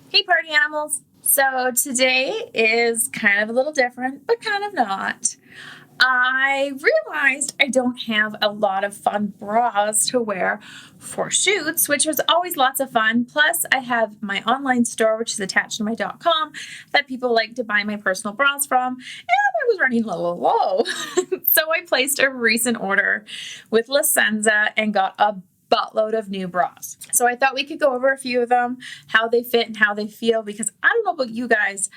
Hey party animals! So today is kind of a little different, but kind of not. I realized I don't have a lot of fun bras to wear for shoots, which was always lots of fun. Plus, I have my online store, which is attached to my .com, that people like to buy my personal bras from, and I was running low. So I placed a recent order with Senza and got a buttload of new bras. So I thought we could go over a few of them, how they fit and how they feel, because I don't know about you guys,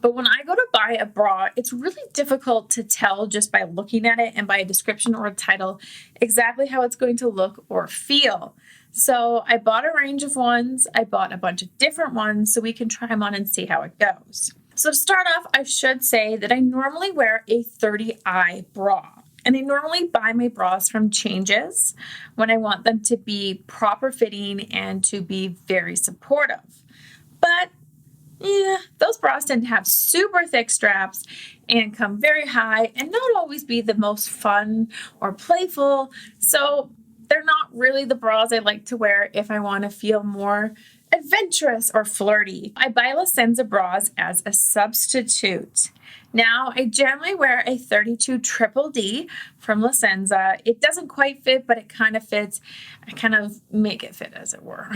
but when I go to buy a bra, it's really difficult to tell just by looking at it and by a description or a title exactly how it's going to look or feel. So I bought a range of ones. I bought a bunch of different ones so we can try them on and see how it goes. So to start off, I should say that I normally wear a 30i bra. And I normally buy my bras from Changes when I want them to be proper fitting and to be very supportive. But yeah, those bras tend to have super thick straps and come very high and not always be the most fun or playful. So they're not really the bras I like to wear if I want to feel more adventurous or flirty. I buy Senza bras as a substitute. Now, I generally wear a 32 Triple D from Senza. It doesn't quite fit, but it kind of fits. I kind of make it fit, as it were.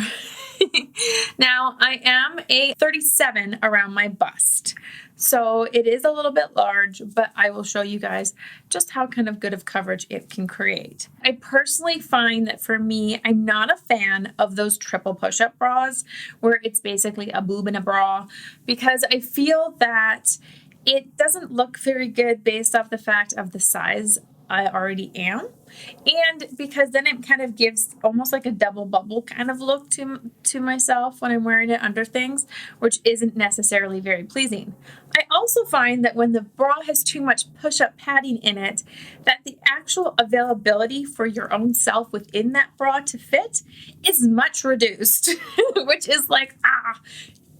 Now, I am a 37 around my bust. So it is a little bit large, but I will show you guys just how kind of good of coverage it can create. I personally find that for me, I'm not a fan of those triple push-up bras where it's basically a boob in a bra, because I feel that it doesn't look very good based off the fact of the size I already am, and because then it kind of gives almost like a double bubble kind of look to myself when I'm wearing it under things, which isn't necessarily very pleasing. I also find that when the bra has too much push-up padding in it, that the actual availability for your own self within that bra to fit is much reduced, which is like,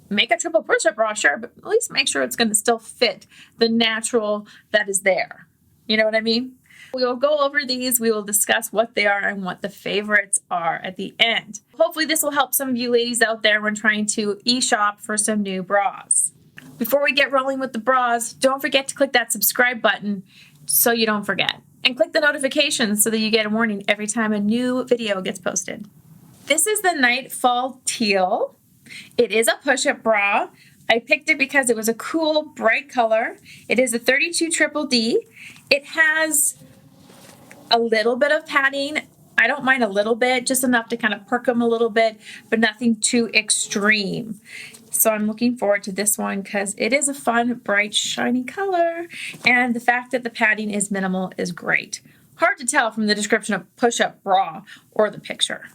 make a triple push-up bra, sure, but at least make sure it's going to still fit the natural that is there. You know what I mean? We will go over these. We will discuss what they are and what the favorites are at the end. Hopefully this will help some of you ladies out there when trying to e-shop for some new bras. Before we get rolling with the bras, don't forget to click that subscribe button so you don't forget. And click the notifications so that you get a warning every time a new video gets posted. This is the Nightfall Teal. It is a push-up bra. I picked it because it was a cool, bright color. It is a 32 Triple D. It has a little bit of padding. I don't mind a little bit, just enough to kind of perk them a little bit, but nothing too extreme. So I'm looking forward to this one because it is a fun, bright, shiny color. And the fact that the padding is minimal is great. Hard to tell from the description of push-up bra or the picture.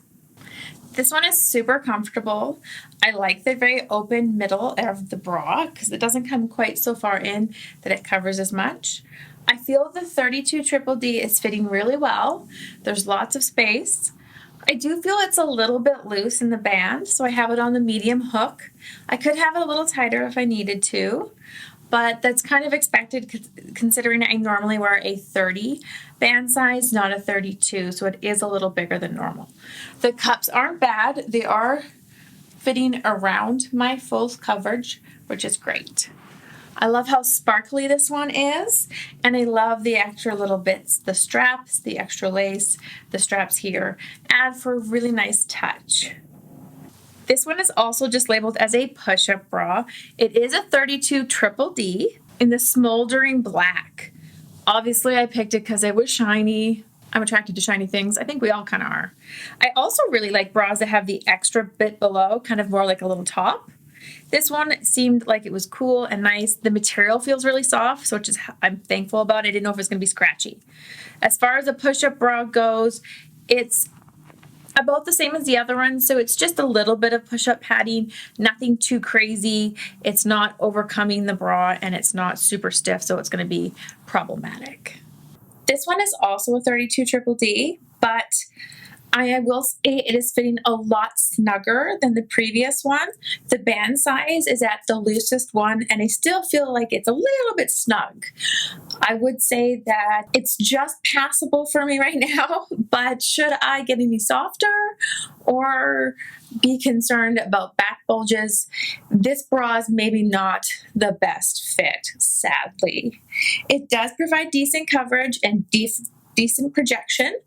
This one is super comfortable. I like the very open middle of the bra because it doesn't come quite so far in that it covers as much. I feel the 32 Triple D is fitting really well. There's lots of space. I do feel it's a little bit loose in the band, so I have it on the medium hook. I could have it a little tighter if I needed to, but that's kind of expected considering I normally wear a 30 band size, not a 32, so it is a little bigger than normal. The cups aren't bad. They are fitting around my full coverage, which is great. I love how sparkly this one is, and I love the extra little bits, the straps, the extra lace, the straps here, add for a really nice touch. This one is also just labeled as a push-up bra. It is a 32 Triple D in the smoldering black. Obviously, I picked it because it was shiny. I'm attracted to shiny things. I think we all kind of are. I also really like bras that have the extra bit below, kind of more like a little top. This one seemed like it was cool and nice. The material feels really soft, so I'm thankful about it. I didn't know if it was going to be scratchy. As far as a push-up bra goes, it's about the same as the other one, so it's just a little bit of push-up padding, nothing too crazy. It's not overcoming the bra, and it's not super stiff, so it's going to be problematic. This one is also a 32 Triple D, but I will say it is fitting a lot snugger than the previous one. The band size is at the loosest one, and I still feel like it's a little bit snug. I would say that it's just passable for me right now, but should I get any softer or be concerned about back bulges, this bra is maybe not the best fit, sadly. It does provide decent coverage and decent projection,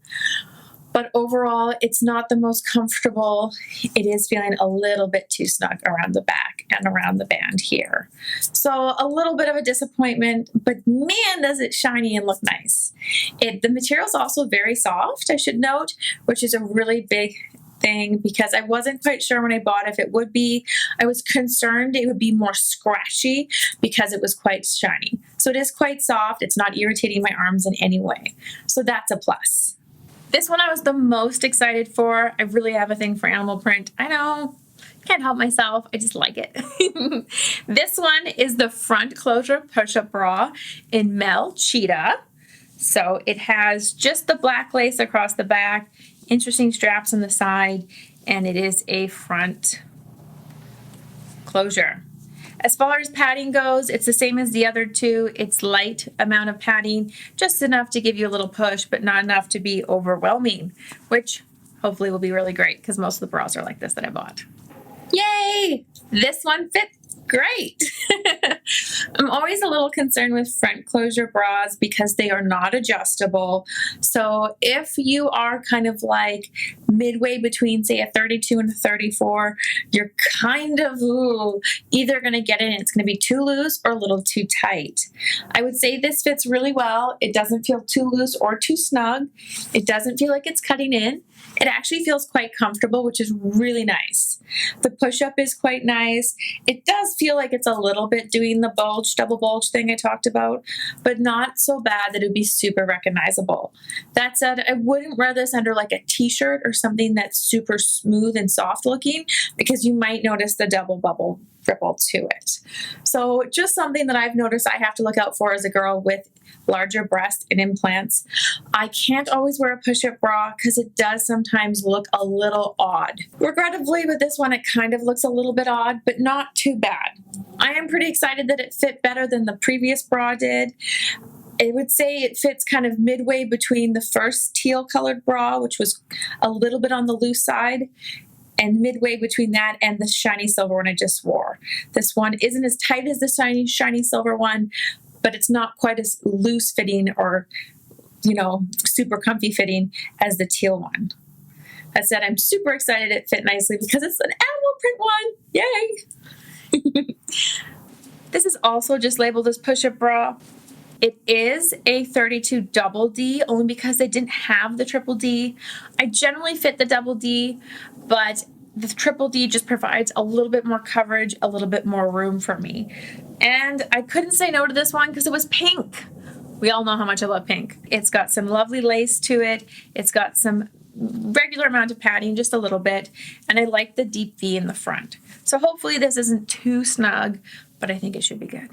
but overall, it's not the most comfortable. It is feeling a little bit too snug around the back and around the band here. So a little bit of a disappointment, but man, does it shiny and look nice. The material is also very soft, I should note, which is a really big thing because I wasn't quite sure when I bought if it would be. I was concerned it would be more scratchy because it was quite shiny. So it is quite soft. It's not irritating my arms in any way. So that's a plus. This one I was the most excited for. I really have a thing for animal print. I know, can't help myself. I just like it. This one is the front closure push-up bra in Mel Cheetah. So it has just the black lace across the back, interesting straps on the side, and it is a front closure. As far as padding goes, it's the same as the other two. It's light amount of padding, just enough to give you a little push, but not enough to be overwhelming, which hopefully will be really great because most of the bras are like this that I bought. Yay! This one fits great. I'm always a little concerned with front closure bras because they are not adjustable. So if you are kind of like midway between, say, a 32 and a 34, you're kind of either going to get it and it's going to be too loose or a little too tight. I would say this fits really well. It doesn't feel too loose or too snug. It doesn't feel like it's cutting in. It actually feels quite comfortable, which is really nice. The push-up is quite nice. It does feel like it's a little bit doing the bulge, double bulge thing I talked about, but not so bad that it would be super recognizable. That said, I wouldn't wear this under like a t-shirt or something that's super smooth and soft looking because you might notice the double bubble ripple to it. So just something that I've noticed I have to look out for as a girl with larger breasts and implants. I can't always wear a push-up bra because it does sometimes look a little odd. Regrettably, with this one, it kind of looks a little bit odd, but not too bad. I am pretty excited that it fit better than the previous bra did. I would say it fits kind of midway between the first teal colored bra, which was a little bit on the loose side, and midway between that and the shiny silver one I just wore. This one isn't as tight as the shiny silver one, but it's not quite as loose fitting or, super comfy fitting as the teal one. That said, I'm super excited it fit nicely because it's an animal print one. Yay! This is also just labeled as push-up bra. It is a 32 double D only because they didn't have the triple D. I generally fit the double D, but the triple D just provides a little bit more coverage, a little bit more room for me. And I couldn't say no to this one because it was pink. We all know how much I love pink. It's got some lovely lace to it. It's got some regular amount of padding, just a little bit. And I like the deep V in the front. So hopefully this isn't too snug, but I think it should be good.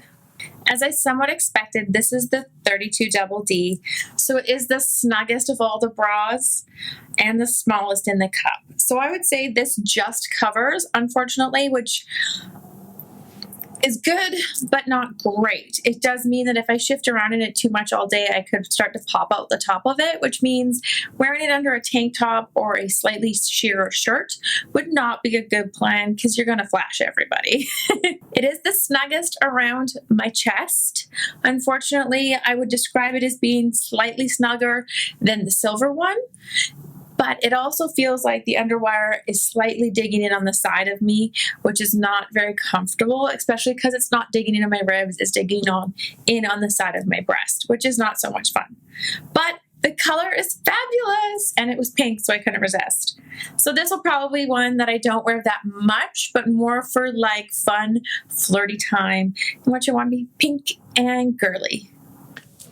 As I somewhat expected, this is the 32 double D. So it is the snuggest of all the bras and the smallest in the cup. So I would say this just covers, unfortunately, which is good, but not great. It does mean that if I shift around in it too much all day, I could start to pop out the top of it, which means wearing it under a tank top or a slightly sheer shirt would not be a good plan because you're going to flash everybody. It is the snuggest around my chest. Unfortunately, I would describe it as being slightly snugger than the silver one. But it also feels like the underwire is slightly digging in on the side of me, which is not very comfortable, especially because it's not digging into my ribs, it's digging in on the side of my breast, which is not so much fun. But the color is fabulous, and it was pink, so I couldn't resist. So this will probably be one that I don't wear that much, but more for like fun, flirty time. You want to be pink and girly.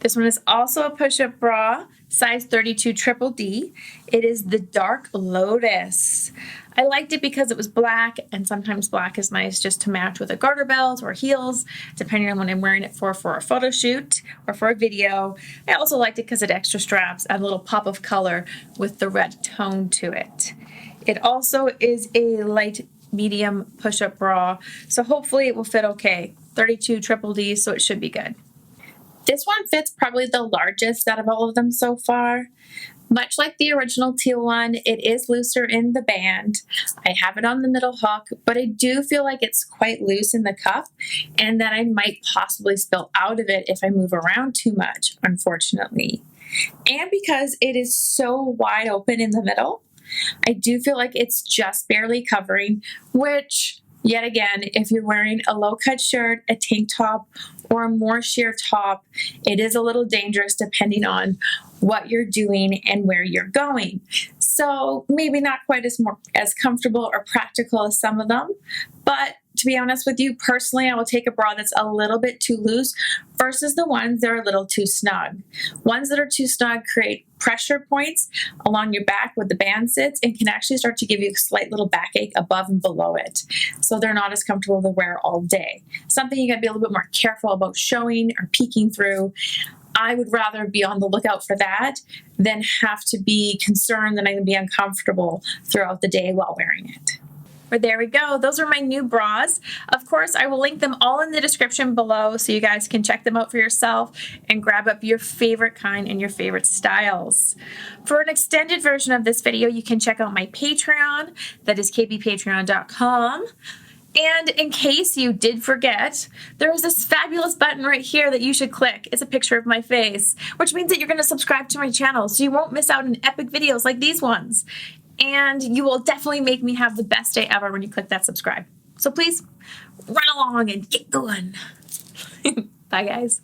This one is also a push-up bra, size 32 triple D. It is the dark Lotus. I liked it because it was black, and sometimes black is nice just to match with a garter belt or heels, depending on what I'm wearing it for a photo shoot or for a video. I also liked it because it had extra straps and a little pop of color with the red tone to it. It also is a light medium push-up bra, so hopefully it will fit okay. 32 triple D, so it should be good. This one fits probably the largest out of all of them so far. Much like the original teal one, it is looser in the band. I have it on the middle hook, but I do feel like it's quite loose in the cuff and that I might possibly spill out of it if I move around too much, unfortunately. And because it is so wide open in the middle, I do feel like it's just barely covering, which, yet again, if you're wearing a low-cut shirt, a tank top, or a more sheer top, it is a little dangerous depending on what you're doing and where you're going. So maybe not quite as comfortable or practical as some of them, but to be honest with you, personally, I will take a bra that's a little bit too loose versus the ones that are a little too snug. Ones that are too snug create pressure points along your back where the band sits and can actually start to give you a slight little backache above and below it. So they're not as comfortable to wear all day. Something you gotta be a little bit more careful about showing or peeking through. I would rather be on the lookout for that than have to be concerned that I'm gonna be uncomfortable throughout the day while wearing it. But there we go. Those are my new bras. Of course, I will link them all in the description below so you guys can check them out for yourself and grab up your favorite kind and your favorite styles. For an extended version of this video, you can check out my Patreon. That is kbpatreon.com. And in case you did forget, there is this fabulous button right here that you should click. It's a picture of my face, which means that you're going to subscribe to my channel so you won't miss out on epic videos like these ones. And you will definitely make me have the best day ever when you click that subscribe. So please run along and get going. Bye, guys.